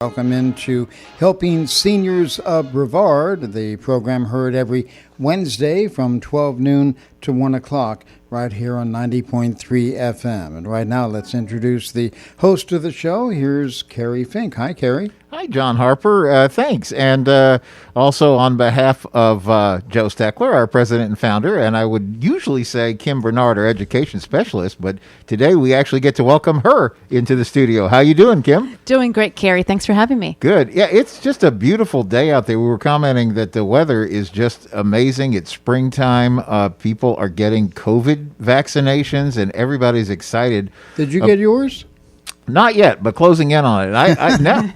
Welcome into Helping Seniors of Brevard, the program heard every Wednesday from 12 noon to 1 o'clock right here on 90.3 FM. And right now, let's introduce the host of the show. Here's Kerry Fink. Hi, Kerry. Hi, John Harper. Thanks. And also on behalf of Joe Steckler, our president and founder, and I would usually say Kim Bernard, our education specialist, but today we actually get to welcome her into the studio. How you doing, Kim? Doing great, Kerry. Thanks for having me. Good. Yeah, it's just a beautiful day out there. We were commenting that the weather is just amazing. It's springtime. People are getting COVID vaccinations, and everybody's excited. Did you get yours? Not yet, but closing in on it. Now,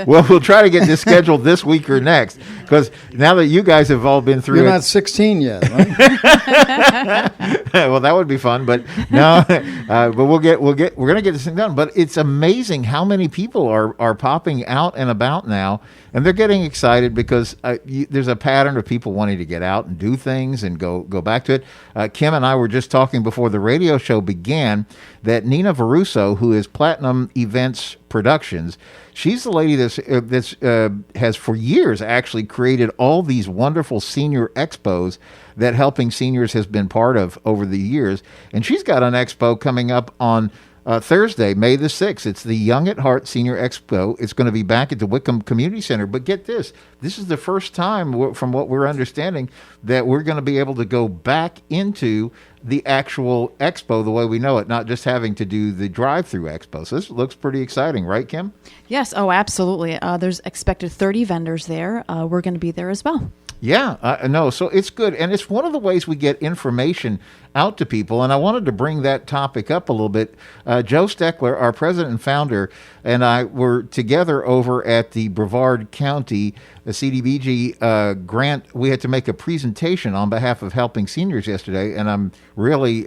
well, we'll try to get this scheduled this week or next, because now that you guys have all been through You're it. not 16 yet, right? Well, that would be fun, but no. But we're going to get this thing done. But it's amazing how many people are popping out and about now, and they're getting excited because there's a pattern of people wanting to get out and do things and go back to it. Kim and I were just talking before the radio show began that Nina Varuso, who is Platinum Events Productions, she's the lady that has for years actually created all these wonderful senior expos that Helping Seniors has been part of over the years. And she's got an expo coming up on Thursday, May the 6th. It's the Young at Heart Senior Expo. It's going to be back at the Wickham Community Center. But get this is the first time, from what we're understanding, that we're going to be able to go back into the actual expo the way we know it, not just having to do the drive-through expo. So this looks pretty exciting, right, Kim? Yes. Oh, absolutely. There's expected 30 vendors there. We're going to be there as well. Yeah, no, so it's good. And it's one of the ways we get information out to people. And I wanted to bring that topic up a little bit. Joe Steckler, our president and founder, and I were together over at the Brevard County CDBG grant. We had to make a presentation on behalf of Helping Seniors yesterday, and I'm really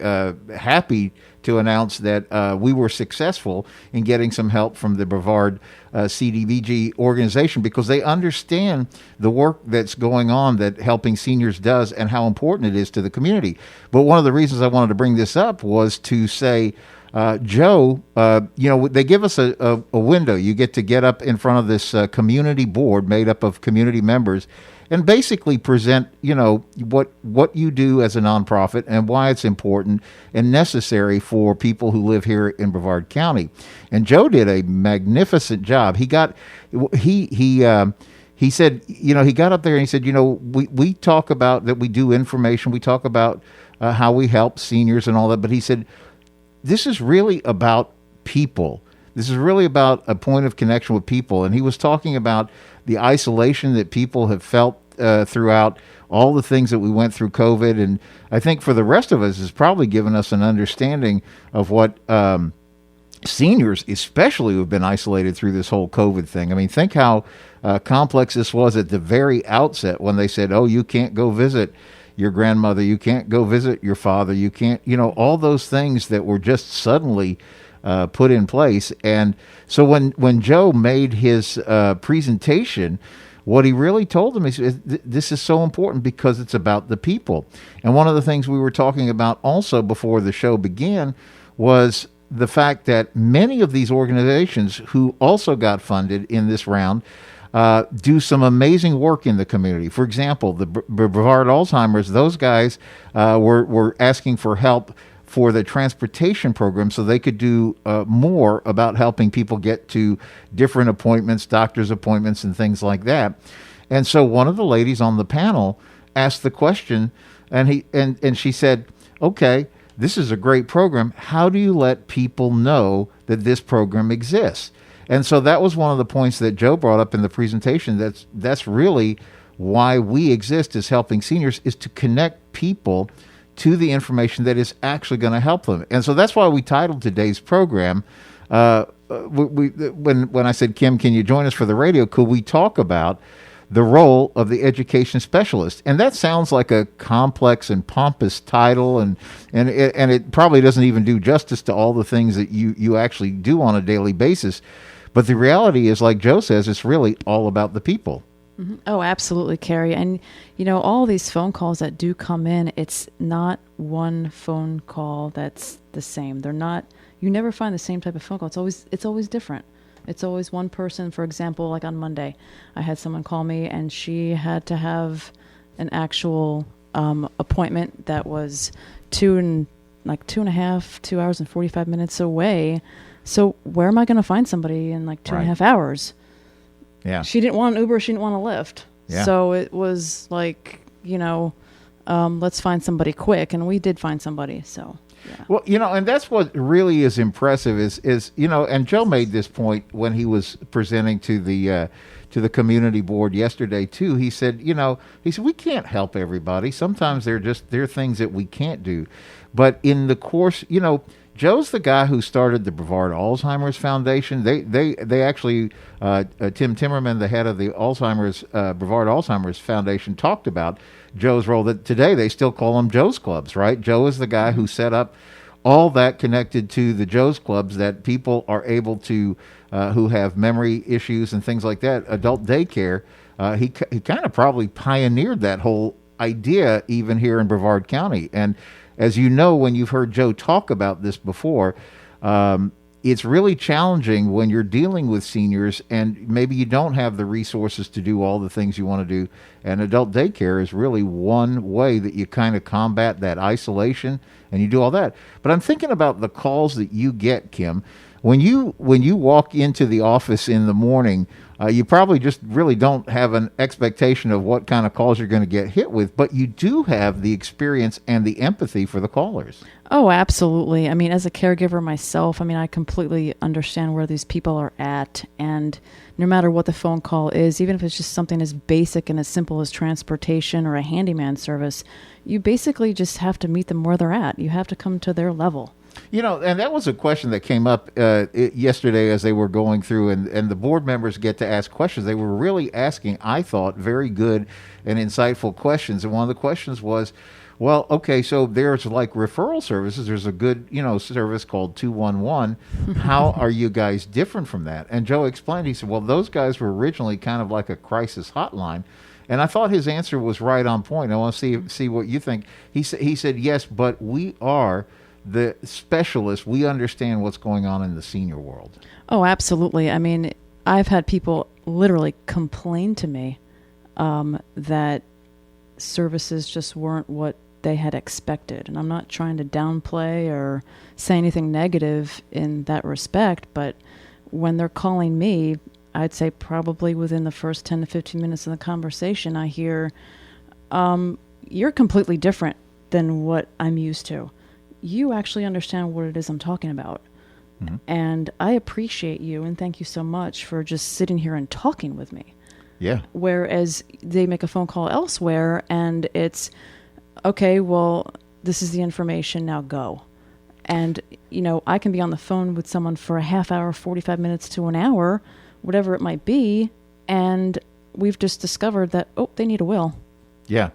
happy to announce that we were successful in getting some help from the Brevard CDBG organization, because they understand the work that's going on that Helping Seniors does and how important it is to the community. But one of the reasons I wanted to bring this up was to say, Joe, they give us a window. You get up in front of this community board made up of community members and basically present, what you do as a nonprofit and why it's important and necessary for people who live here in Brevard County. And Joe did a magnificent job. He said, he got up there and he said, we talk about that we do information. We talk about how we help seniors and all that. But he said, this is really about people. This is really about a point of connection with people. And he was talking about the isolation that people have felt throughout all the things that we went through COVID. And I think for the rest of us, it's probably given us an understanding of what seniors, especially who have been isolated through this whole COVID thing. I mean, think how complex this was at the very outset when they said, oh, you can't go visit your grandmother, you can't go visit your father, you can't, all those things that were just suddenly put in place. And so when Joe made his presentation, what he really told them is this is so important because it's about the people. And one of the things we were talking about also before the show began was the fact that many of these organizations who also got funded in this round do some amazing work in the community. For example, the Brevard Alzheimer's, those guys were asking for help for the transportation program so they could do more about helping people get to different appointments, doctor's appointments, and things like that. And so one of the ladies on the panel asked the question, and she said, okay, this is a great program. How do you let people know that this program exists? And so that was one of the points that Joe brought up in the presentation. That's really why we exist as Helping Seniors, is to connect people to the information that is actually going to help them. And so that's why we titled today's program, when I said, Kim, can you join us for the radio? Could we talk about the role of the education specialist? And that sounds like a complex and pompous title, and it probably doesn't even do justice to all the things that you actually do on a daily basis. But the reality is, like Joe says, it's really all about the people. Mm-hmm. Oh, absolutely, Kerry. And, all these phone calls that do come in, it's not one phone call that's the same. They're not, you never find the same type of phone call. It's always different. It's always one person. For example, like on Monday, I had someone call me and she had to have an actual appointment that was 2 hours and 45 minutes away. So where am I going to find somebody in like 2.5 hours? Yeah. She didn't want an Uber. She didn't want a Lyft. Yeah. So it was like, let's find somebody quick. And we did find somebody. So, yeah. Well, and that's what really is impressive is and Joe made this point when he was presenting to the community board yesterday too. He said, we can't help everybody. Sometimes there are things that we can't do. But in the course, Joe's the guy who started the Brevard Alzheimer's Foundation. They actually, Tim Timmerman, the head of the Brevard Alzheimer's Foundation, talked about Joe's role. That today they still call them Joe's Clubs, right? Joe is the guy who set up all that connected to the Joe's Clubs that people are able to, who have memory issues and things like that, adult daycare. He kind of probably pioneered that whole idea even here in Brevard County. And as you know, when you've heard Joe talk about this before, it's really challenging when you're dealing with seniors and maybe you don't have the resources to do all the things you want to do. And adult daycare is really one way that you kind of combat that isolation and you do all that. But I'm thinking about the calls that you get, Kim. When you walk into the office in the morning, you probably just really don't have an expectation of what kind of calls you're going to get hit with, but you do have the experience and the empathy for the callers. Oh, absolutely. I mean, as a caregiver myself, I completely understand where these people are at. And no matter what the phone call is, even if it's just something as basic and as simple as transportation or a handyman service, you basically just have to meet them where they're at. You have to come to their level. And that was a question that came up yesterday as they were going through, and the board members get to ask questions. They were really asking, I thought, very good and insightful questions. And one of the questions was, well, okay, so there's like referral services. There's a good, service called 211. How are you guys different from that? And Joe explained, he said, well, those guys were originally kind of like a crisis hotline. And I thought his answer was right on point. I want to see what you think. He said, yes, but we are the specialists. We understand what's going on in the senior world. Oh, absolutely. I mean, I've had people literally complain to me that services just weren't what they had expected. And I'm not trying to downplay or say anything negative in that respect, but when they're calling me, I'd say probably within the first 10 to 15 minutes of the conversation, I hear, you're completely different than what I'm used to. You actually understand what it is I'm talking about. Mm-hmm. And I appreciate you and thank you so much for just sitting here and talking with me. Yeah. Whereas they make a phone call elsewhere and it's, okay, well, this is the information, now go. And, I can be on the phone with someone for a half hour, 45 minutes to an hour, whatever it might be, and we've just discovered that, they need a will. Yeah.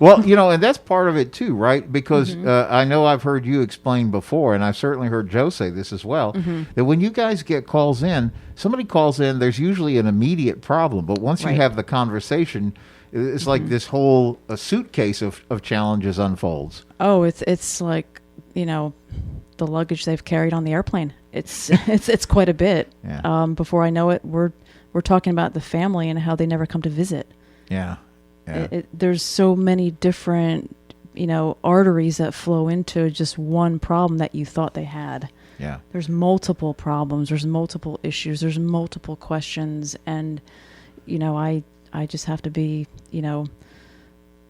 Well, and that's part of it too, right? Because I know I've heard you explain before, and I've certainly heard Joe say this as well, that when you guys get calls in, somebody calls in, there's usually an immediate problem. But once you have the conversation, it's like this whole suitcase of challenges unfolds. Oh, it's like, the luggage they've carried on the airplane. It's quite a bit. Yeah. Before I know it, we're talking about the family and how they never come to visit. Yeah. Yeah. There's so many different, arteries that flow into just one problem that you thought they had. Yeah. There's multiple problems. There's multiple issues. There's multiple questions. And, I just have to be,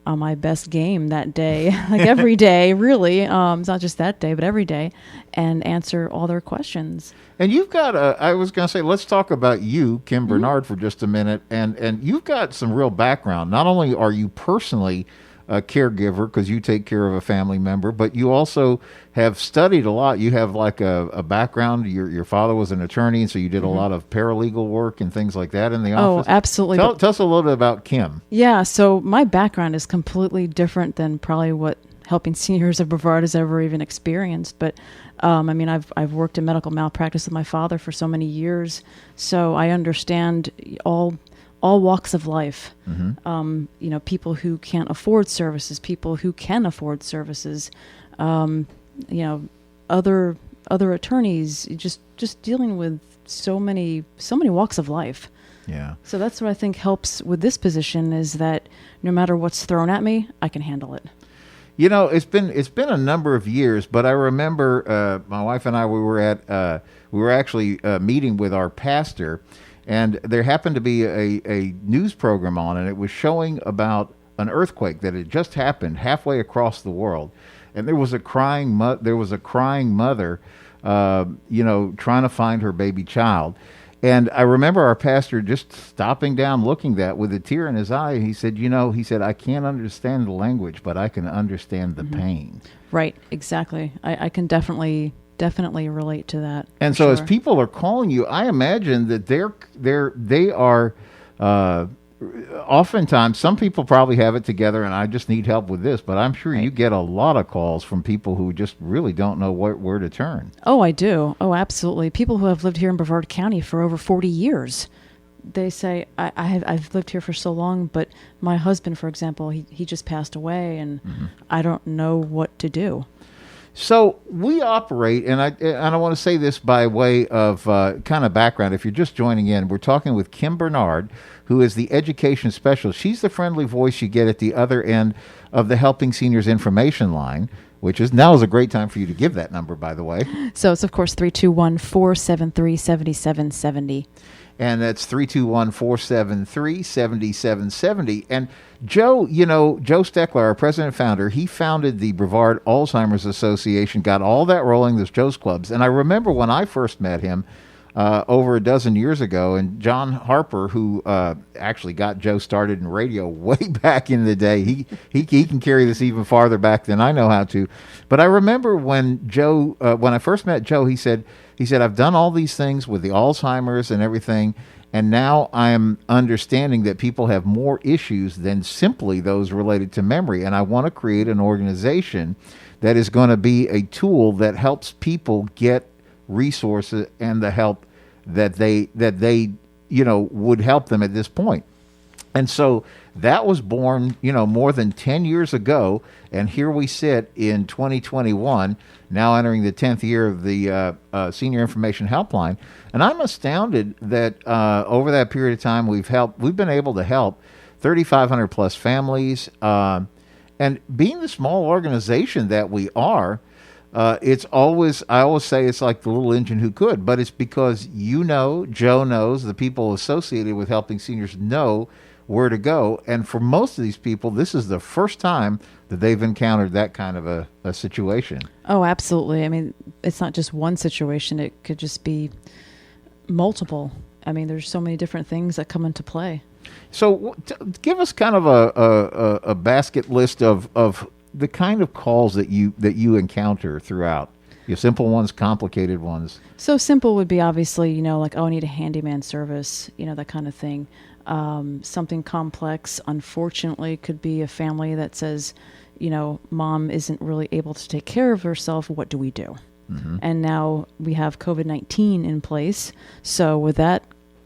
on my best game that day, like every day, really. It's not just that day, but every day, and answer all their questions. And you've got I was going to say, let's talk about you, Kim Bernard, for just a minute. And you've got some real background. Not only are you personally a caregiver because you take care of a family member, but you also have studied a lot. You have like a background. Your father was an attorney, and so you did a lot of paralegal work and things like that in the office. Oh, absolutely. Tell us a little bit about Kim. Yeah, so my background is completely different than probably what Helping Seniors of Brevard has ever even experienced. But I've worked in medical malpractice with my father for so many years, so I understand all walks of life. People who can't afford services, people who can afford services, other other attorneys, just dealing with so many walks of life. Yeah. So that's what I think helps with this position, is that no matter what's thrown at me, I can handle it. You know, it's been a number of years, but I remember my wife and I, we were actually meeting with our pastor, and there happened to be a news program on, and it was showing about an earthquake that had just happened halfway across the world, and there was a crying mother, trying to find her baby child. And I remember our pastor just stopping down, looking at that with a tear in his eye. He said, I can't understand the language, but I can understand the pain. Right, exactly. I can definitely relate to that. And so as people are calling you, I imagine that they are oftentimes, some people probably have it together and I just need help with this, but I'm sure you get a lot of calls from people who just really don't know where to turn. Oh, I do. Oh, absolutely. People who have lived here in Brevard County for over 40 years. They say, I've lived here for so long, but my husband, for example, he just passed away, and I don't know what to do. So we operate, and I want to say this by way of kind of background. If you're just joining in, we're talking with Kim Bernard, who is the education specialist. She's the friendly voice you get at the other end of the Helping Seniors Information Line, which is now is a great time for you to give that number, by the way. So it's, of course, 321-473-7770. And that's 321-473-7770. And Joe, Joe Steckler, our president and founder, he founded the Brevard Alzheimer's Association, got all that rolling, those Joe's Clubs. And I remember when I first met him over a dozen years ago, and John Harper, who actually got Joe started in radio way back in the day, he can carry this even farther back than I know how to. But I remember when I first met Joe, he said, I've done all these things with the Alzheimer's and everything, and now I'm understanding that people have more issues than simply those related to memory, and I want to create an organization that is going to be a tool that helps people get resources and the help that they would help them at this point. And so that was born, more than 10 years ago, and here we sit in 2021, now entering the 10th year of the Senior Information Helpline. And I'm astounded that over that period of time we've been able to help 3,500 plus families. And being the small organization that we are, I always say it's like the little engine who could, but it's because Joe knows, the people associated with helping seniors know where to go. And for most of these people, this is the first time that they've encountered that kind of a situation. Oh, absolutely. I mean, it's not just one situation. It could just be multiple. I mean, there's so many different things that come into play. So give us kind of a basket list of the kind of calls that you encounter throughout. Your simple ones, complicated ones. So simple would be obviously, like, I need a handyman service, that kind of thing. Something complex, unfortunately, could be a family that says, mom isn't really able to take care of herself. What do we do? Mm-hmm. And now we have COVID-19 in place. So with that,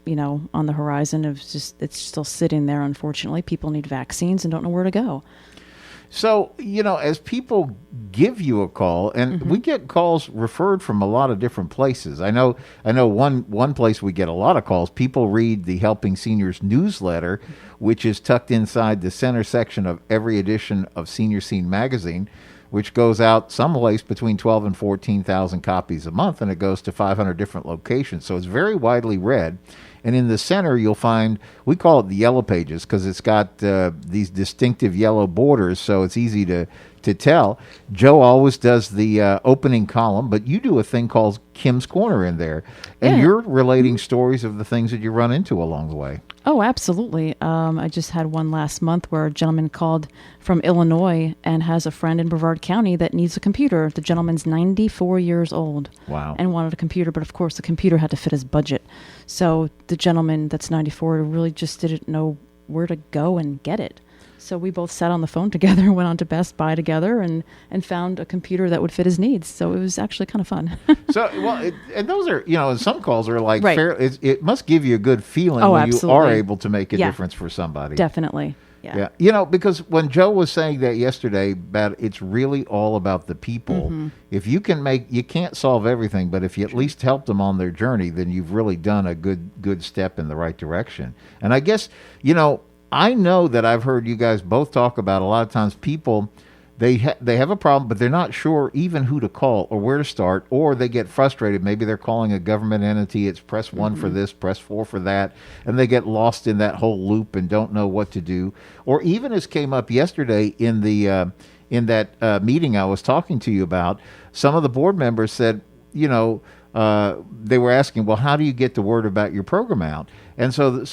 on the horizon, it's still sitting there, unfortunately. People need vaccines and don't know where to go. So, as people give you a call, and we get calls referred from a lot of different places. I know one place we get a lot of calls. People read the Helping Seniors newsletter, which is tucked inside the center section of every edition of Senior Scene magazine, which goes out someplace between 12 and 14,000 copies a month, and it goes to 500 different locations. So it's very widely read. And in the center, you'll find, we call it the yellow pages because it's got these distinctive yellow borders, so it's easy to tell. Joe always does the opening column, but you do a thing called Kim's Corner in there, and you're relating stories of the things that you run into along the way. Oh, absolutely. I just had one last month where a gentleman called from Illinois and has a friend in Brevard County that needs a computer. The gentleman's 94 years old. Wow. And wanted a computer, but of course the computer had to fit his budget. So the gentleman that's 94 really just didn't know where to go and get it. So we both sat on the phone together, went on to Best Buy together, and found a computer that would fit his needs. So it was actually kind of fun. And those are, some calls are like, it must give you a good feeling when you are able to make a difference for somebody. Definitely. Yeah. You know, because when Joe was saying that yesterday, about it's really all about the people. If you can you can't solve everything, but if you at least help them on their journey, then you've really done a good step in the right direction. And I guess, you know, I know that I've heard you guys both talk about a lot of times people, they have a problem, but they're not sure even who to call or where to start, or they get frustrated. Maybe they're calling a government entity. It's press 1 for this, press 4 for that, and they get lost in that whole loop and don't know what to do. Or even as came up yesterday in the in that meeting I was talking to you about, some of the board members said, you know, they were asking, well, how do you get the word about your program out? And so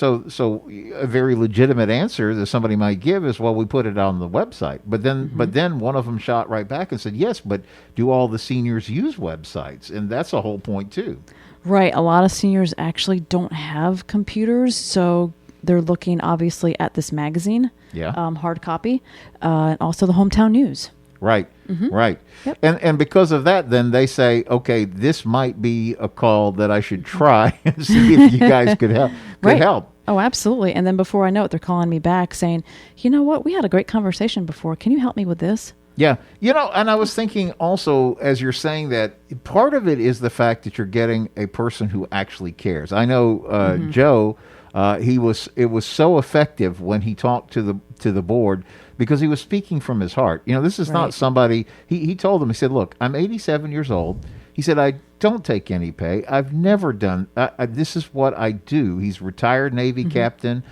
a very legitimate answer that somebody might give is, well, we put it on the website. But then one of them shot right back and said, yes, but do all the seniors use websites? And that's a whole point too. Right. A lot of seniors actually don't have computers, so they're looking obviously at this magazine, hard copy, and also the hometown news. Right, right. Yep. And because of that, then they say, okay, this might be a call that I should try and see if you guys could help. Oh, absolutely. And then before I know it, they're calling me back saying, you know what, we had a great conversation before. Can you help me with this? Yeah. You know, and I was thinking also, as you're saying that, part of it is the fact that you're getting a person who actually cares. I know Joe, it was so effective when he talked to the board, because he was speaking from his heart. You know, this is not somebody, he told them, he said, look, I'm 87 years old. He said, I don't take any pay. I've never done, this is what I do. He's retired Navy captain.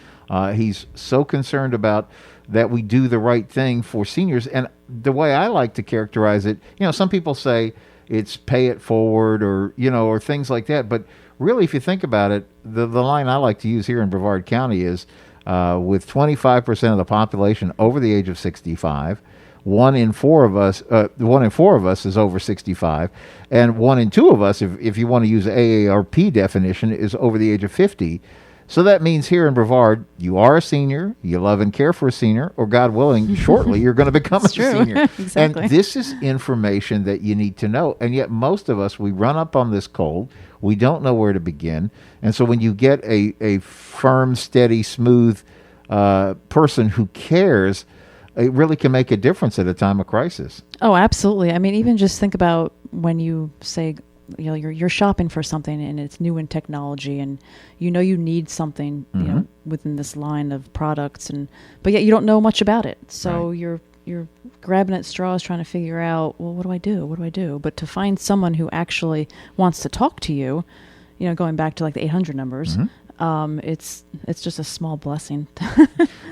He's so concerned about that we do the right thing for seniors. And the way I like to characterize it, you know, some people say it's pay it forward or, you know, or things like that. But really, if you think about it, the line I like to use here in Brevard County is, with 25% of the population over the age of 65, 1 in 4 of us is over 65, and 1 in 2 of us, if you want to use AARP definition, is over the age of 50. So that means here in Brevard, you are a senior, you love and care for a senior, or God willing, shortly you're going to become a senior. Exactly. And this is information that you need to know. And yet most of us, we run up on this cold. We don't know where to begin. And so when you get a firm, steady, smooth person who cares, it really can make a difference at a time of crisis. Oh, absolutely. I mean, even just think about when you say, you know, you're shopping for something and it's new in technology, and you know you need something, you know, within this line of products, but yet you don't know much about it. So you're grabbing at straws trying to figure out, well, what do I do? What do I do? But to find someone who actually wants to talk to you, you know, going back to like the 800 numbers, it's just a small blessing.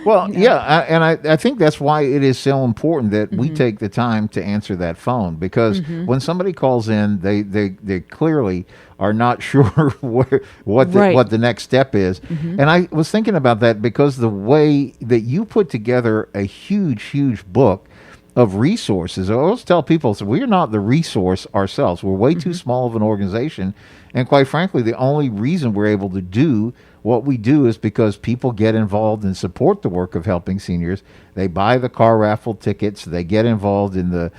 Well, you know? And I think that's why it is so important that we take the time to answer that phone, because when somebody calls in, they clearly are not sure what the next step is. And I was thinking about that because the way that you put together a huge book of resources. I always tell people, so we're not the resource ourselves. We're way too small of an organization. And quite frankly, the only reason we're able to do what we do is because people get involved and support the work of Helping Seniors. They buy the car raffle tickets. They get involved in the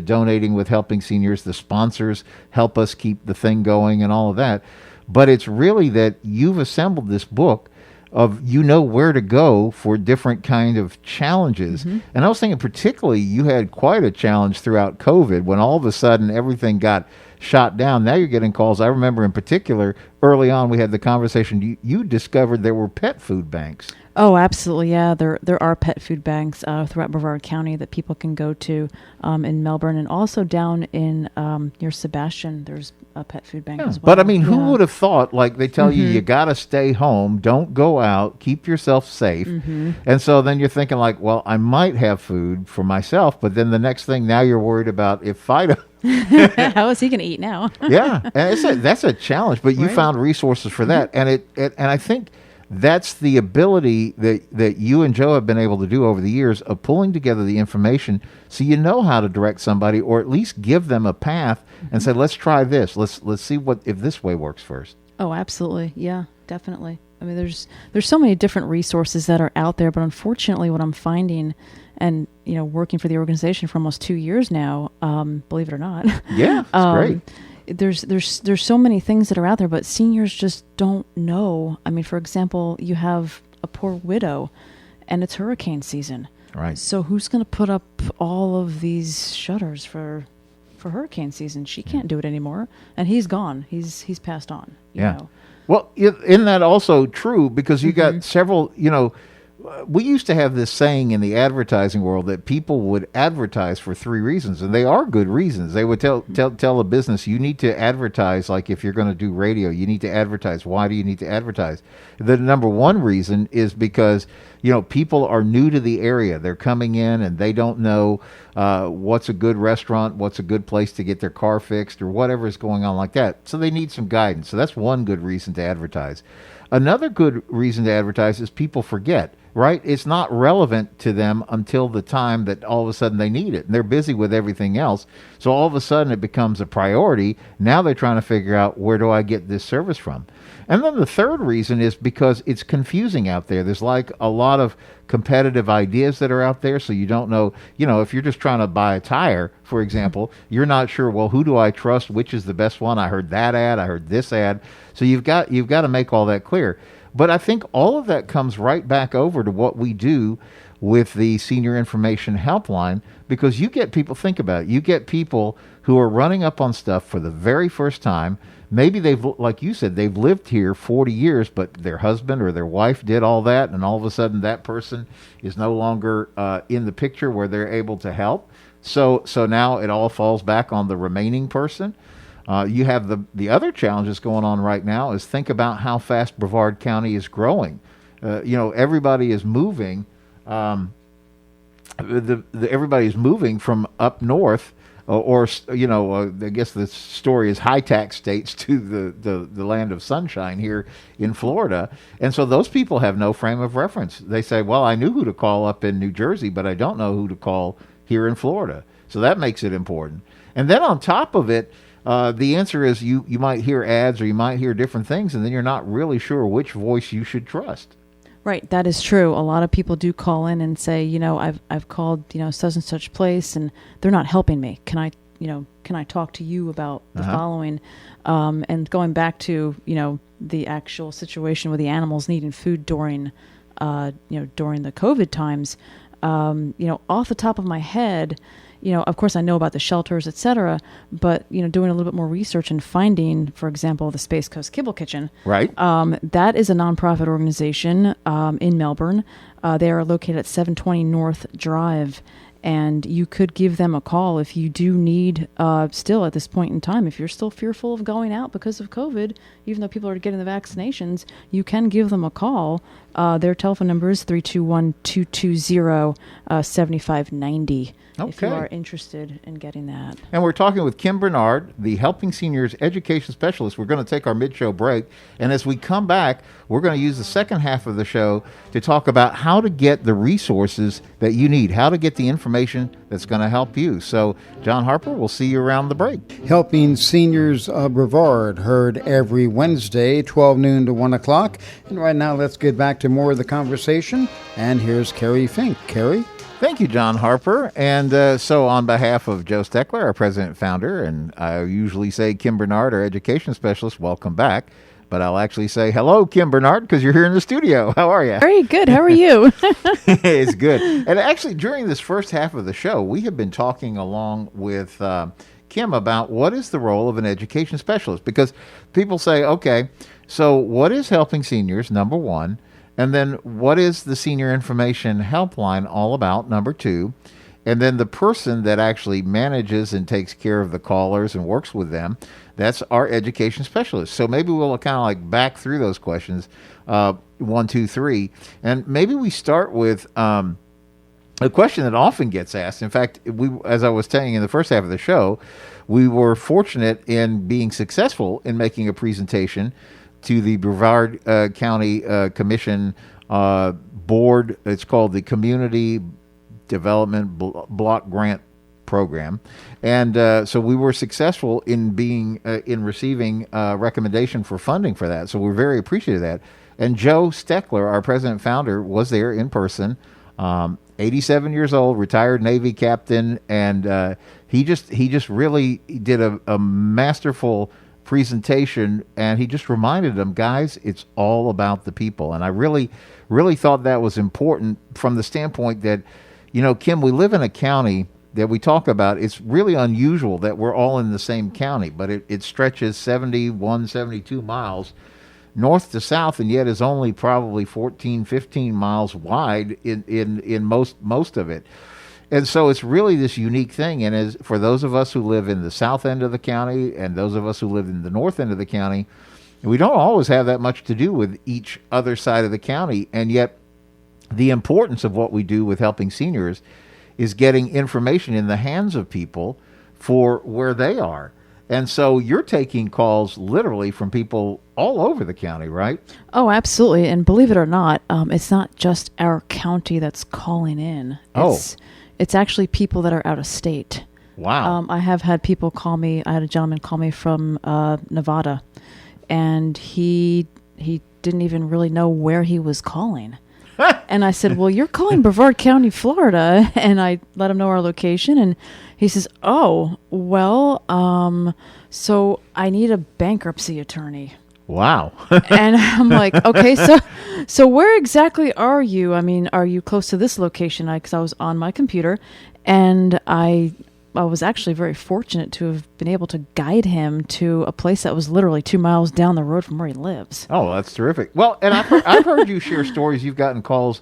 donating with Helping Seniors. The sponsors help us keep the thing going and all of that. But it's really that you've assembled this book of, you know, where to go for different kind of challenges. And I was thinking particularly you had quite a challenge throughout COVID when all of a sudden everything got shot down. Now you're getting calls. I remember in particular early on we had the conversation, you discovered there were pet food banks. Oh, absolutely. Yeah, there are pet food banks throughout Brevard County that people can go to in Melbourne, and also down in near Sebastian, there's a pet food bank as well. But I mean, who would have thought, like they tell you got to stay home, don't go out, keep yourself safe. And so then you're thinking like, well, I might have food for myself, but then the next thing, now you're worried about if Fido... How is he going to eat now? Yeah, and that's a challenge, but you found resources for that. And and I think that's the ability that you and Joe have been able to do over the years of pulling together the information so you know how to direct somebody, or at least give them a path and say, let's try this. Let's see if this way works first. Oh, absolutely. Yeah, definitely. I mean, there's so many different resources that are out there, but unfortunately what I'm finding, and, you know, working for the organization for almost 2 years now, believe it or not. Yeah, that's great. There's so many things that are out there, but seniors just don't know. I mean, for example, you have a poor widow, and it's hurricane season. Right. So who's going to put up all of these shutters for hurricane season? She can't do it anymore, and he's gone. He's passed on. You know? Well, isn't that also true? Because you got several, we used to have this saying in the advertising world that people would advertise for 3 reasons, and they are good reasons. They would tell a business, you need to advertise, like if you're going to do radio, you need to advertise. Why do you need to advertise? The number one reason is because, people are new to the area. They're coming in and they don't know what's a good restaurant, what's a good place to get their car fixed, or whatever is going on like that. So they need some guidance. So that's one good reason to advertise. Another good reason to advertise is people forget, right? It's not relevant to them until the time that all of a sudden they need it. And they're busy with everything else. So all of a sudden it becomes a priority. Now they're trying to figure out, where do I get this service from? And then the third reason is because it's confusing out there. There's like a lot of competitive ideas that are out there. So you don't know, if you're just trying to buy a tire, for example, you're not sure, well, who do I trust? Which is the best one? I heard that ad. I heard this ad. So you've got to make all that clear. But I think all of that comes right back over to what we do with the Senior Information Helpline, because you get people, think about it, you get people who are running up on stuff for the very first time. Maybe they've, like you said, they've lived here 40 years, but their husband or their wife did all that, and all of a sudden that person is no longer in the picture where they're able to help. So now it all falls back on the remaining person. You have the other challenges going on right now is think about how fast Brevard County is growing. Everybody is moving. Everybody is moving from up north, I guess the story is high tax states to the land of sunshine here in Florida. And so those people have no frame of reference. They say, well, I knew who to call up in New Jersey, but I don't know who to call here in Florida. So that makes it important. And then on top of it, the answer is you might hear ads or you might hear different things, and then you're not really sure which voice you should trust. Right, that is true. A lot of people do call in and say, I've called, such and such place, and they're not helping me. Can I talk to you about the following? And going back to, the actual situation with the animals needing food during the COVID times, off the top of my head, of course I know about the shelters, et cetera, but, doing a little bit more research and finding, for example, the Space Coast Kibble Kitchen. Right. That is a nonprofit organization in Melbourne. They are located at 720 North Drive, and you could give them a call if you do need, still at this point in time, if you're still fearful of going out because of COVID, even though people are getting the vaccinations, you can give them a call. Their telephone number is 321-220-7590. Okay. If you are interested in getting that. And we're talking with Kim Bernard, the Helping Seniors Education Specialist. We're going to take our mid-show break. And as we come back, we're going to use the second half of the show to talk about how to get the resources that you need, how to get the information that's going to help you. So, John Harper, we'll see you around the break. Helping Seniors of Brevard, heard every Wednesday, 12 noon to 1 o'clock. And right now, let's get back to more of the conversation. And here's Kerry Fink. Kerry? Thank you, John Harper. And so on behalf of Joe Steckler, our president and founder, and I usually say Kim Bernard, our education specialist, welcome back. But I'll actually say, hello, Kim Bernard, because you're here in the studio. How are you? Very good. How are you? It's good. And actually, during this first half of the show, we have been talking along with Kim about what is the role of an education specialist. Because people say, okay, so what is helping seniors, number one? And then what is the Senior Information Helpline all about, number two? And then the person that actually manages and takes care of the callers and works with them, that's our education specialist. So maybe we'll kind of like back through those questions, 1, 2, 3. And maybe we start with a question that often gets asked. In fact, as I was saying in the first half of the show, we were fortunate in being successful in making a presentation to the Brevard County Commission board. It's called the Community Development Block Grant Program, and so we were successful in being in receiving recommendation for funding for that. So we're very appreciative of that. And Joe Steckler, our president and founder, was there in person. 87 years old, retired Navy captain, and he just really did a masterful presentation, and he just reminded them, guys, it's all about the people. And I really, really thought that was important from the standpoint that, Kim, we live in a county that we talk about. It's really unusual that we're all in the same county, but it stretches 71, 72 miles north to south, and yet is only probably 14, 15 miles wide in most of it. And so it's really this unique thing. And as for those of us who live in the south end of the county and those of us who live in the north end of the county, we don't always have that much to do with each other side of the county. And yet the importance of what we do with helping seniors is getting information in the hands of people for where they are. And so you're taking calls literally from people all over the county, right? Oh, absolutely. And believe it or not, it's not just our county that's calling in. It's actually people that are out of state. Wow. I have had people call me. I had a gentleman call me from Nevada, and he didn't even really know where he was calling. And I said, well, you're calling Brevard County, Florida. And I let him know our location. And he says, oh, well, so I need a bankruptcy attorney. Wow. And I'm like, okay, so where exactly are you? I mean, are you close to this location? Because I was on my computer, and I was actually very fortunate to have been able to guide him to a place that was literally 2 miles down the road from where he lives. Oh, that's terrific. Well, and I've heard you share stories. You've gotten calls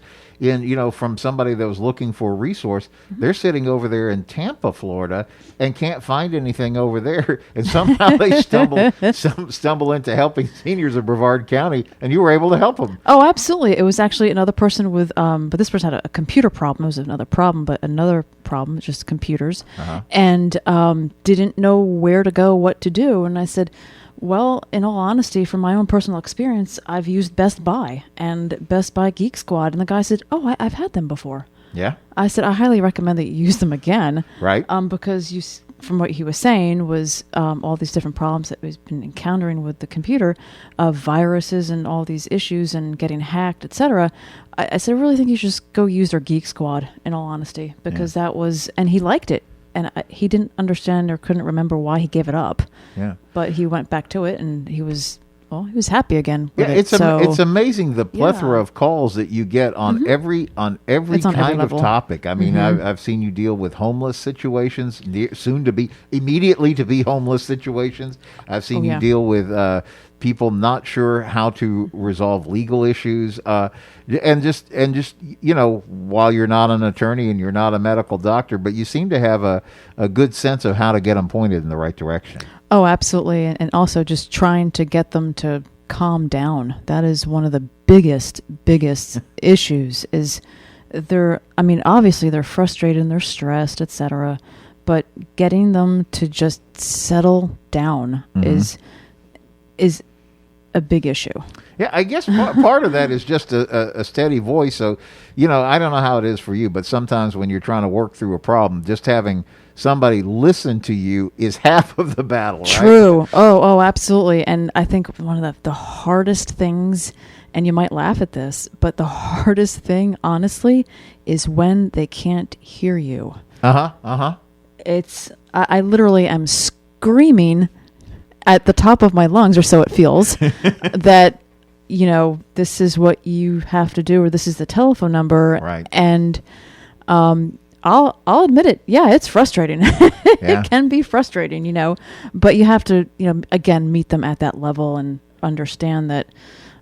from somebody that was looking for a resource. Mm-hmm. They're sitting over there in Tampa, Florida, and can't find anything over there. And somehow they stumble into Helping Seniors of Brevard County, and you were able to help them. Oh, absolutely. It was actually another person with, but this person had a computer problem. It was another problem, but another problem, just computers, and didn't know where to go, what to do. And I said, well, in all honesty, from my own personal experience, I've used Best Buy and Best Buy Geek Squad. And the guy said, oh, I've had them before. Yeah. I said, I highly recommend that you use them again. Right. Because from what he was saying was all these different problems that he's been encountering with the computer, viruses and all these issues and getting hacked, etc. I said, I really think you should just go use their Geek Squad, in all honesty, because that was, and he liked it. And he didn't understand or couldn't remember why he gave it up. Yeah. But he went back to it, and he was happy again. Yeah, it's amazing the plethora of calls that you get on every kind of topic. I mean, I've seen you deal with homeless situations, soon to be immediately to be homeless situations. I've seen you deal with people not sure how to resolve legal issues, and just while you're not an attorney and you're not a medical doctor, but you seem to have a good sense of how to get them pointed in the right direction. Oh, absolutely. And also just trying to get them to calm down. That is one of the biggest issues is obviously they're frustrated and they're stressed, etc. But getting them to just settle down is a big issue. Yeah, I guess part of that is just a steady voice. So, I don't know how it is for you, but sometimes when you're trying to work through a problem, just having somebody listen to you is half of the battle, right? True. Oh, absolutely. And I think one of the hardest things, and you might laugh at this, but the hardest thing, honestly, is when they can't hear you. I literally am screaming at the top of my lungs, or so it feels, that, this is what you have to do, or this is the telephone number. Right. And I'll admit it. Yeah, it's frustrating. It can be frustrating, but you have to, again, meet them at that level and understand that,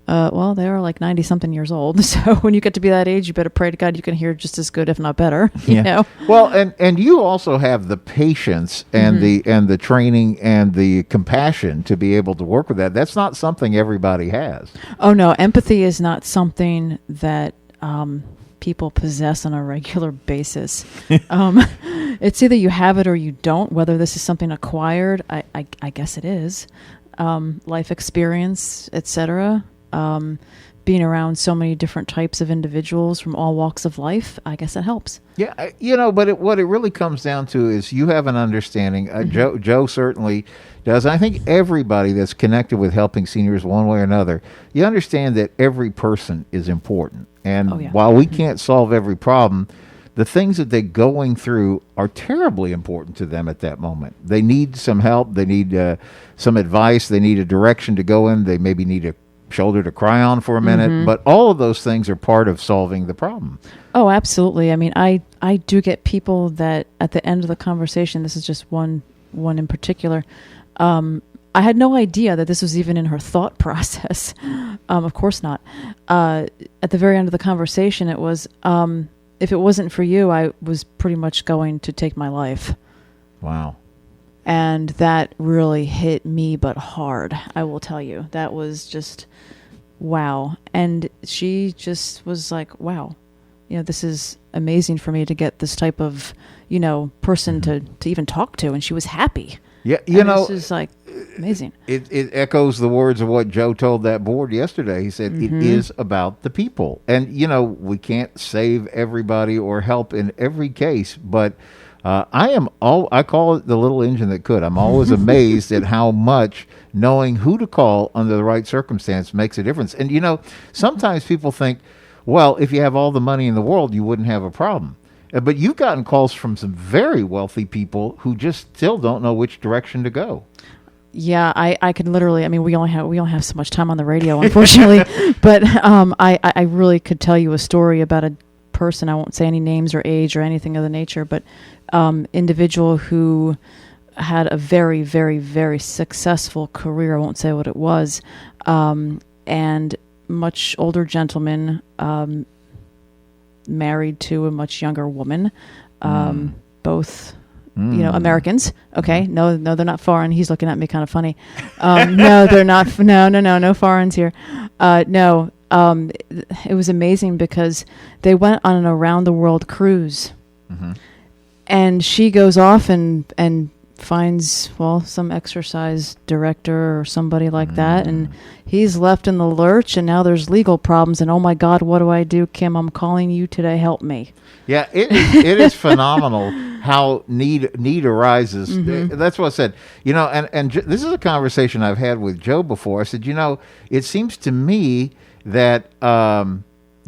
they are like 90 something years old. So when you get to be that age, you better pray to God you can hear just as good, if not better, you know? Well, and you also have the patience and the training and the compassion to be able to work with that. That's not something everybody has. Oh no, empathy is not something that, people possess on a regular basis. It's either you have it or you don't, whether this is something acquired. I guess it is. Life experience, etc. Being around so many different types of individuals from all walks of life, I guess it helps. Yeah, but what it really comes down to is you have an understanding. Joe certainly does. I think everybody that's connected with Helping Seniors one way or another, you understand that every person is important. And while we can't solve every problem, the things that they're going through are terribly important to them at that moment. They need some help. They need some advice. They need a direction to go in. They maybe need a shoulder to cry on for a minute. But all of those things are part of solving the problem. Oh, absolutely. I mean, I do get people that at the end of the conversation, this is just one in particular, I had no idea that this was even in her thought process. Of course not. At the very end of the conversation, it was, if it wasn't for you, I was pretty much going to take my life. Wow. And that really hit me, but hard, I will tell you. That was just, wow. And she just was like, wow, this is amazing for me to get this type of, person to even talk to. And she was happy. Yeah, this is like amazing. It echoes the words of what Joe told that board yesterday. He said, it is about the people. And, we can't save everybody or help in every case, but I call it the little engine that could. I'm always amazed at how much knowing who to call under the right circumstance makes a difference. And, sometimes people think, well, if you have all the money in the world, you wouldn't have a problem. But you've gotten calls from some very wealthy people who just still don't know which direction to go. Yeah, I could literally. I mean, we only have so much time on the radio, unfortunately. But I really could tell you a story about a person. I won't say any names or age or anything of the nature, but individual who had a very, very, very successful career. I won't say what it was, and much older gentleman. Married to a much younger woman, both, Americans. Okay. No, they're not foreign. He's looking at me kind of funny. No, they're not. No foreigners here. No. It was amazing because they went on an around the world cruise, and she goes off and finds, some exercise director or somebody like that, and he's left in the lurch, and now there's legal problems, and oh my God, what do I do, Kim? I'm calling you today, help me. Yeah, it is phenomenal how need arises. That's what I said. And this is a conversation I've had with Joe before. I said, it seems to me that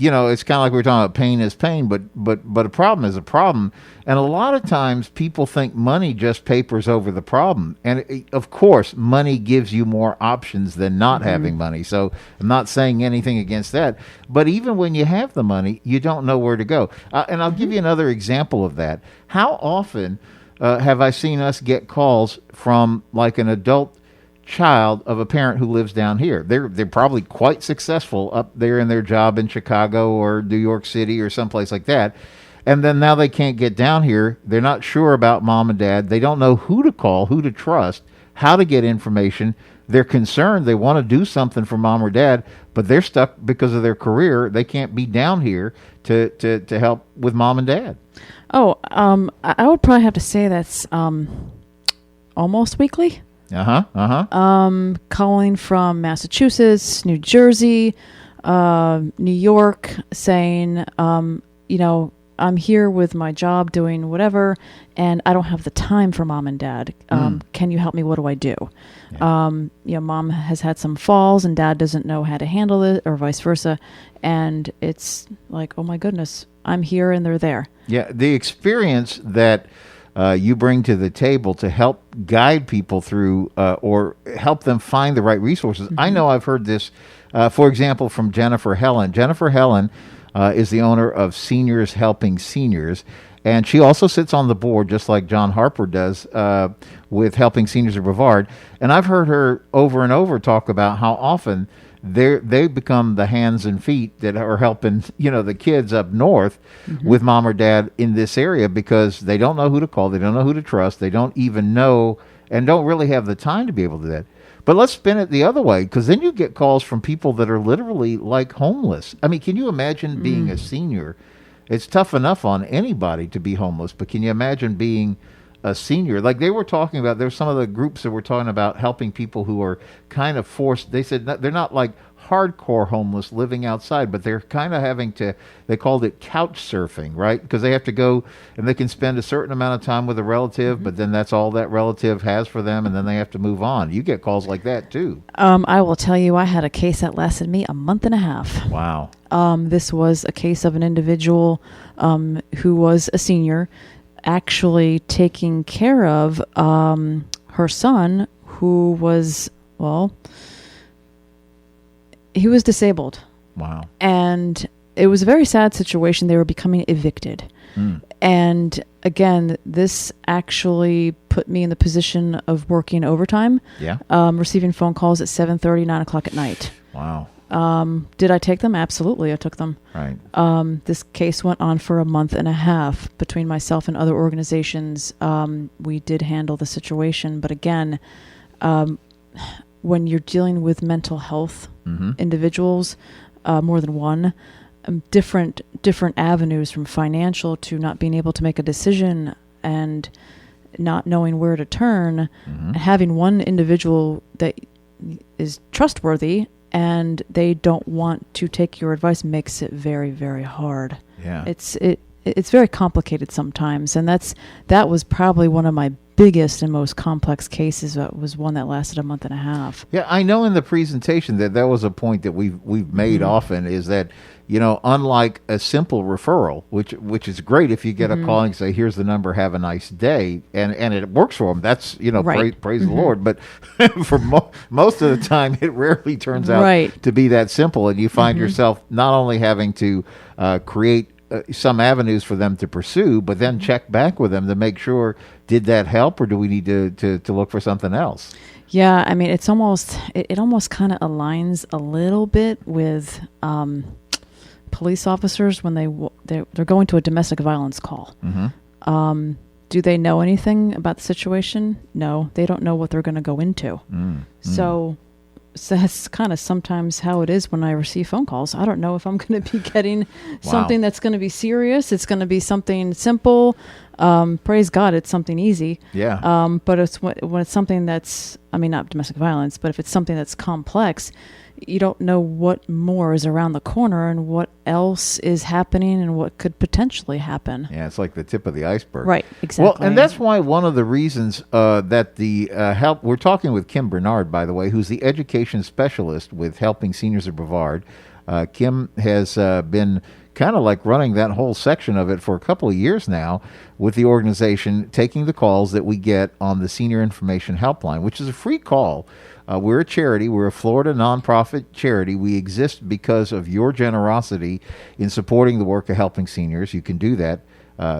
it's kind of like we were talking about pain is pain, but a problem is a problem. And a lot of times people think money just papers over the problem. And of course, money gives you more options than not having money. So I'm not saying anything against that. But even when you have the money, you don't know where to go. And I'll give you another example of that. How often have I seen us get calls from like an adult child of a parent who lives down here? They're probably quite successful up there in their job in Chicago or New York City or someplace like that. And then now they can't get down here. They're not sure about mom and dad. They don't know who to call, who to trust, how to get information. They're concerned. They want to do something for mom or dad, but they're stuck because of their career. They can't be down here to help with mom and dad. Oh, I would probably have to say that's almost weekly. Calling from Massachusetts, New Jersey, New York, saying, I'm here with my job doing whatever, and I don't have the time for mom and dad. Can you help me? What do I do? Yeah. Mom has had some falls, and dad doesn't know how to handle it, or vice versa. And it's like, oh my goodness, I'm here and they're there. Yeah, the experience that you bring to the table to help guide people through or help them find the right resources. I know I've heard this, for example, from Jennifer Helen. Jennifer Helen is the owner of Seniors Helping Seniors, and she also sits on the board, just like John Harper does, with Helping Seniors of Brevard. And I've heard her over and over talk about how often they become the hands and feet that are helping, the kids up north with mom or dad in this area, because they don't know who to call, they don't know who to trust, they don't even know and don't really have the time to be able to do that. But let's spin it the other way, because then you get calls from people that are literally like homeless. I mean, can you imagine being a senior? It's tough enough on anybody to be homeless, but can you imagine being a senior? Like they were talking about, there's some of the groups that were talking about helping people who are kind of forced. They said they're not like hardcore homeless living outside, but they're kind of having to, they called it couch surfing, right? Because they have to go and they can spend a certain amount of time with a relative, but then that's all that relative has for them, and then they have to move on. You get calls like that too. I will tell you, I had a case that lasted me a month and a half. Wow. This was a case of an individual who was a senior actually taking care of her son who was, well, he was disabled. Wow. And it was a very sad situation. They were becoming evicted. And again, this actually put me in the position of working overtime. Yeah. Receiving phone calls at 7:30, 9 o'clock at night. Wow. Did I take them? Absolutely, I took them. Right. This case went on for a month and a half between myself and other organizations. We did handle the situation, but again, when you're dealing with mental health individuals, more than one, different avenues from financial to not being able to make a decision and not knowing where to turn, having one individual that is trustworthy and they don't want to take your advice makes it very, very hard. Yeah. It's very complicated sometimes, and that was probably one of my biggest and most complex cases. That was one that lasted a month and a half. Yeah, I know in the presentation that was a point that we've made often, is that, you know, unlike a simple referral, which is great if you get a call and say, here's the number, have a nice day, and it works for them. That's, you know, Right. praise the Lord. But for most of the time, it rarely turns out to be that simple, and you find yourself not only having to create some avenues for them to pursue, but then check back with them to make sure, did that help, or do we need to look for something else? Yeah, I mean, it almost kind of aligns a little bit with police officers when they're going to a domestic violence call. Do they know anything about the situation? No, they don't know what they're going to go into. So that's kind of sometimes how it is when I receive phone calls. I don't know if I'm going to be getting something that's going to be serious. It's going to be something simple. Praise God, it's something easy. Yeah. But it's when it's something that's, I mean, not domestic violence, but if it's something that's complex, you don't know what more is around the corner and what else is happening and what could potentially happen. Yeah, it's like the tip of the iceberg. Right, exactly. Well, and that's why one of the reasons that the help, we're talking with Kim Bernard, by the way, who's the education specialist with Helping Seniors of Brevard. Kim has been kind of like running that whole section of it for a couple of years now with the organization, taking the calls that we get on the Senior Information Helpline, which is a free call. We're a charity. We're a Florida nonprofit charity. We exist because of your generosity in supporting the work of Helping Seniors. You can do that.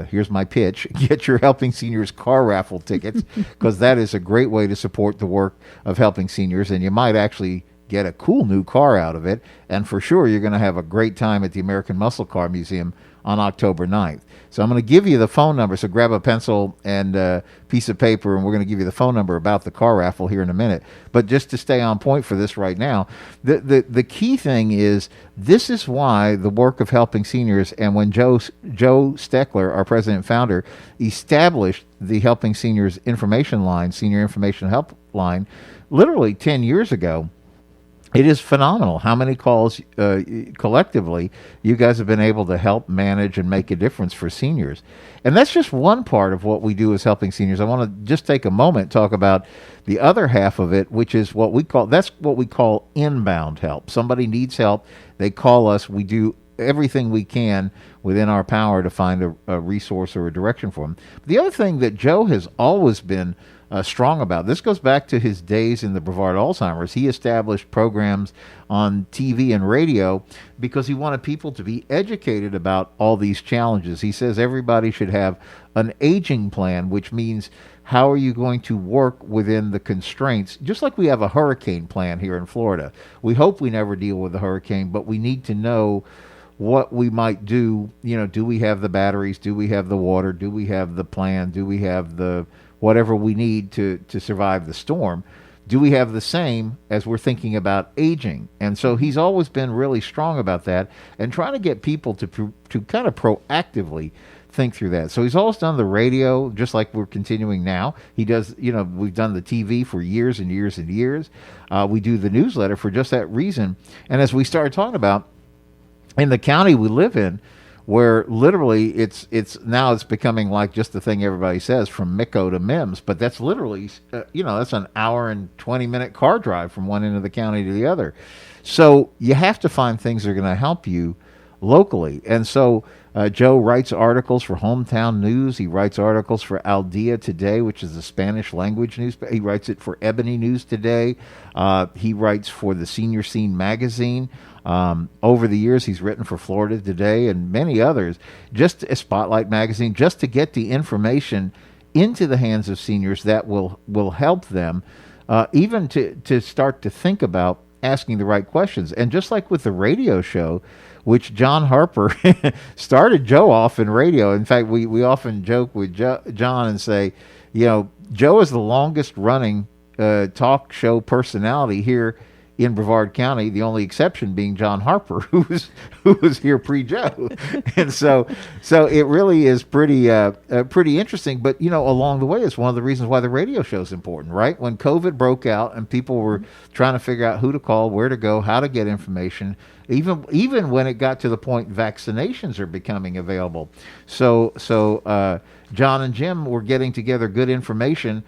Here's my pitch. Get your Helping Seniors car raffle tickets, because that is a great way to support the work of Helping Seniors, and you might actually get a cool new car out of it. And for sure, you're going to have a great time at the American Muscle Car Museum on October 9th. So I'm going to give you the phone number. So grab a pencil and a piece of paper, and we're going to give you the phone number about the car raffle here in a minute. But just to stay on point for this right now, the key thing is, this is why the work of Helping Seniors, and when Joe Steckler, our president and founder, established the Helping Seniors Information Line, Senior Information Helpline, literally 10 years ago, it is phenomenal how many calls collectively you guys have been able to help manage and make a difference for seniors. And that's just one part of what we do as Helping Seniors. I want to just take a moment and talk about the other half of it, which is what we call inbound help. Somebody needs help, they call us, we do everything we can within our power to find a resource or a direction for them. The other thing that Joe has always been strong about, this goes back to his days in the Brevard Alzheimer's. He established programs on TV and radio because he wanted people to be educated about all these challenges. He says everybody should have an aging plan, which means how are you going to work within the constraints, just like we have a hurricane plan here in Florida. We hope we never deal with a hurricane, but we need to know what we might do. You know, do we have the batteries? Do we have the water? Do we have the plan? Do we have the whatever we need to survive the storm? Do we have the same as we're thinking about aging? And so he's always been really strong about that and trying to get people to kind of proactively think through that. So he's always done the radio, just like we're continuing now. He does, we've done the TV for years and years and years. We do the newsletter for just that reason. And as we started talking about, in the county we live in, where literally it's becoming like just the thing everybody says, from Micco to Mims, but that's literally, that's an hour and 20-minute car drive from one end of the county to the other. So you have to find things that are going to help you locally. And so Joe writes articles for Hometown News. He writes articles for Al Dia Today, which is the Spanish language news. He writes it for Ebony News Today. He writes for the Senior Scene magazine. Over the years, he's written for Florida Today and many others, just a Spotlight magazine, just to get the information into the hands of seniors that will help them, even to start to think about asking the right questions. And just like with the radio show, which John Harper started Joe off in radio. In fact, we often joke with John and say, Joe is the longest running talk show personality here in Brevard County, the only exception being John Harper, who was here pre-Joe. And so it really is pretty interesting. But, along the way, it's one of the reasons why the radio show is important, right? When COVID broke out and people were trying to figure out who to call, where to go, how to get information, even when it got to the point vaccinations are becoming available. So John and Jim were getting together good information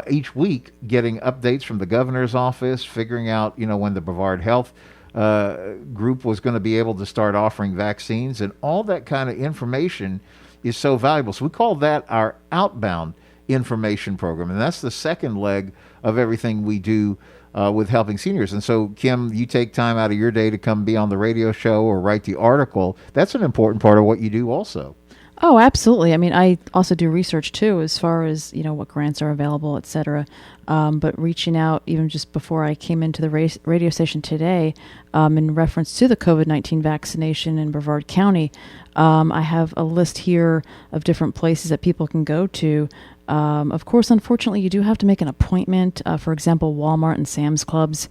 each week, getting updates from the governor's office, figuring out, when the Brevard Health group was going to be able to start offering vaccines, and all that kind of information is so valuable. So we call that our outbound information program, and that's the second leg of everything we do with Helping Seniors. And so, Kim, you take time out of your day to come be on the radio show or write the article. That's an important part of what you do also. Oh, absolutely. I mean, I also do research too, as far as, what grants are available, et cetera. But reaching out, even just before I came into the radio station today, in reference to the COVID-19 vaccination in Brevard County, I have a list here of different places that people can go to. Of course, unfortunately, you do have to make an appointment. For example, Walmart and Sam's Clubs,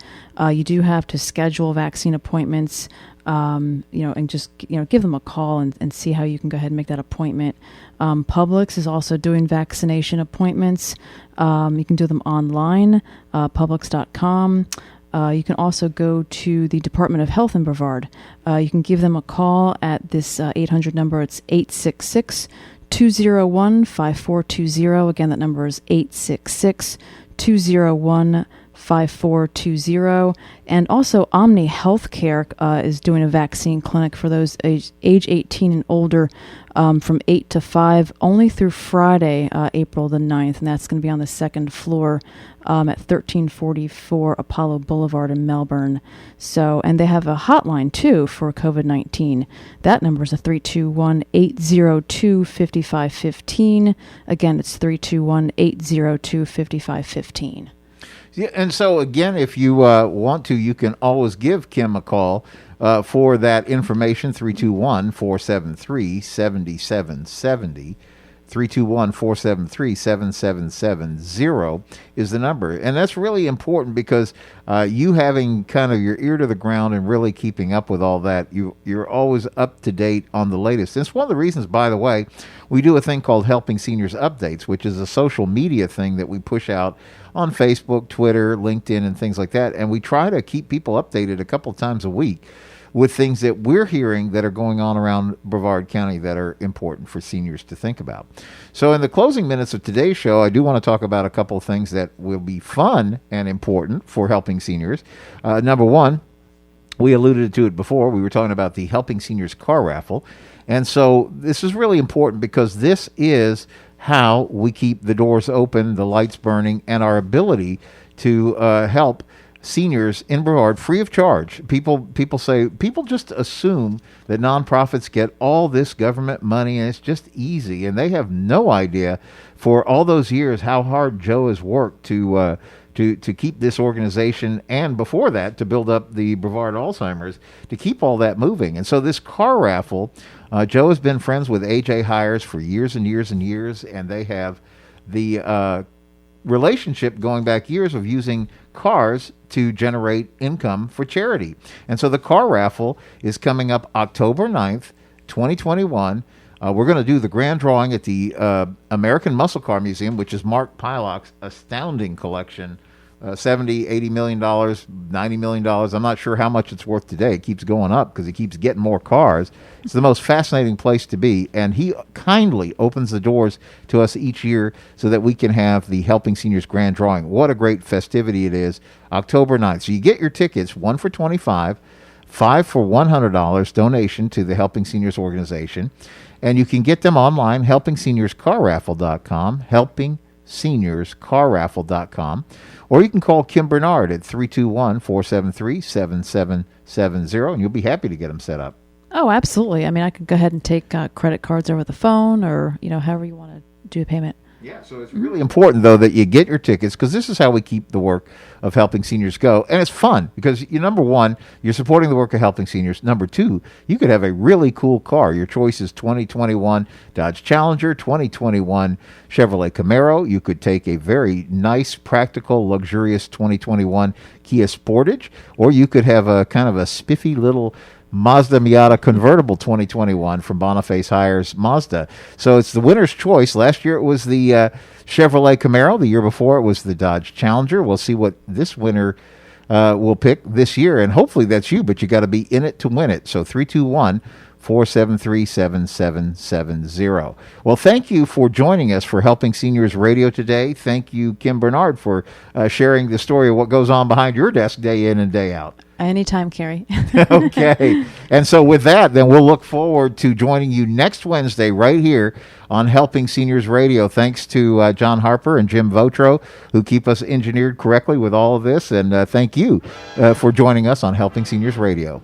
you do have to schedule vaccine appointments. And just, give them a call and see how you can go ahead and make that appointment. Publix is also doing vaccination appointments. You can do them online, Publix.com. You can also go to the Department of Health in Brevard. You can give them a call at this 800 number. It's 866-201-5420. Again, that number is 866-201-5420. 5420. And also Omni Healthcare is doing a vaccine clinic for those age 18 and older, from 8 to 5, only through Friday, April the 9th. And that's going to be on the second floor at 1344 Apollo Boulevard in Melbourne. So, and they have a hotline too for COVID-19. That number is a 321-802-5515. Again, it's 321-802-5515. Yeah, and so again, if you want to, you can always give Kim a call for that information. 321-473-7770. 321-473-7770 is the number. And that's really important because you having kind of your ear to the ground and really keeping up with all that, you're always up to date on the latest. And it's one of the reasons, by the way, we do a thing called Helping Seniors Updates, which is a social media thing that we push out on Facebook, Twitter, LinkedIn, and things like that. And we try to keep people updated a couple of times a week with things that we're hearing that are going on around Brevard County that are important for seniors to think about. So in the closing minutes of today's show, I do want to talk about a couple of things that will be fun and important for helping seniors. Number one, we alluded to it before. We were talking about the Helping Seniors car raffle. And so this is really important because this is how we keep the doors open, the lights burning, and our ability to help seniors in Brevard free of charge. People just assume that nonprofits get all this government money and it's just easy, and they have no idea for all those years how hard Joe has worked to keep this organization, and before that to build up the Brevard Alzheimer's, to keep all that moving. And so this car raffle, Joe has been friends with AJ Hires for years and years and years, and they have the relationship going back years of using cars to generate income for charity. And so the car raffle is coming up October 9th, 2021. We're going to do the grand drawing at the American Muscle Car Museum, which is Mark Pylock's astounding collection. $70, $80 million, $90 million. I'm not sure how much it's worth today. It keeps going up because he keeps getting more cars. It's the most fascinating place to be, and he kindly opens the doors to us each year so that we can have the Helping Seniors Grand Drawing. What a great festivity it is, October 9th. So you get your tickets, one for $25, five for $100 donation to the Helping Seniors organization, and you can get them online, helpingseniorscarraffle.com, helpingseniorscarraffle.com. Or you can call Kim Bernard at 321-473-7770, and you'll be happy to get them set up. Oh, absolutely. I mean, I could go ahead and take credit cards over the phone or, however you want to do the payment. Yeah, so it's really important, though, that you get your tickets, because this is how we keep the work of Helping Seniors go. And it's fun because, number one, you're supporting the work of Helping Seniors. Number two, you could have a really cool car. Your choice is 2021 Dodge Challenger, 2021 Chevrolet Camaro. You could take a very nice, practical, luxurious 2021 Kia Sportage, or you could have a kind of a spiffy little Mazda Miata convertible 2021 from Boniface Hires Mazda. So it's the winner's choice. Last year it was the Chevrolet Camaro. The year before it was the Dodge Challenger. We'll see what this winner will pick this year, and hopefully that's you, but you got to be in it to win it. So 321-473-7770. Well, thank you for joining us for Helping Seniors Radio today. Thank you, Kim Bernard, for sharing the story of what goes on behind your desk day in and day out. Anytime, Kerry. Okay. And so with that, then we'll look forward to joining you next Wednesday right here on Helping Seniors Radio. Thanks to John Harper and Jim Votro, who keep us engineered correctly with all of this. And thank you for joining us on Helping Seniors Radio.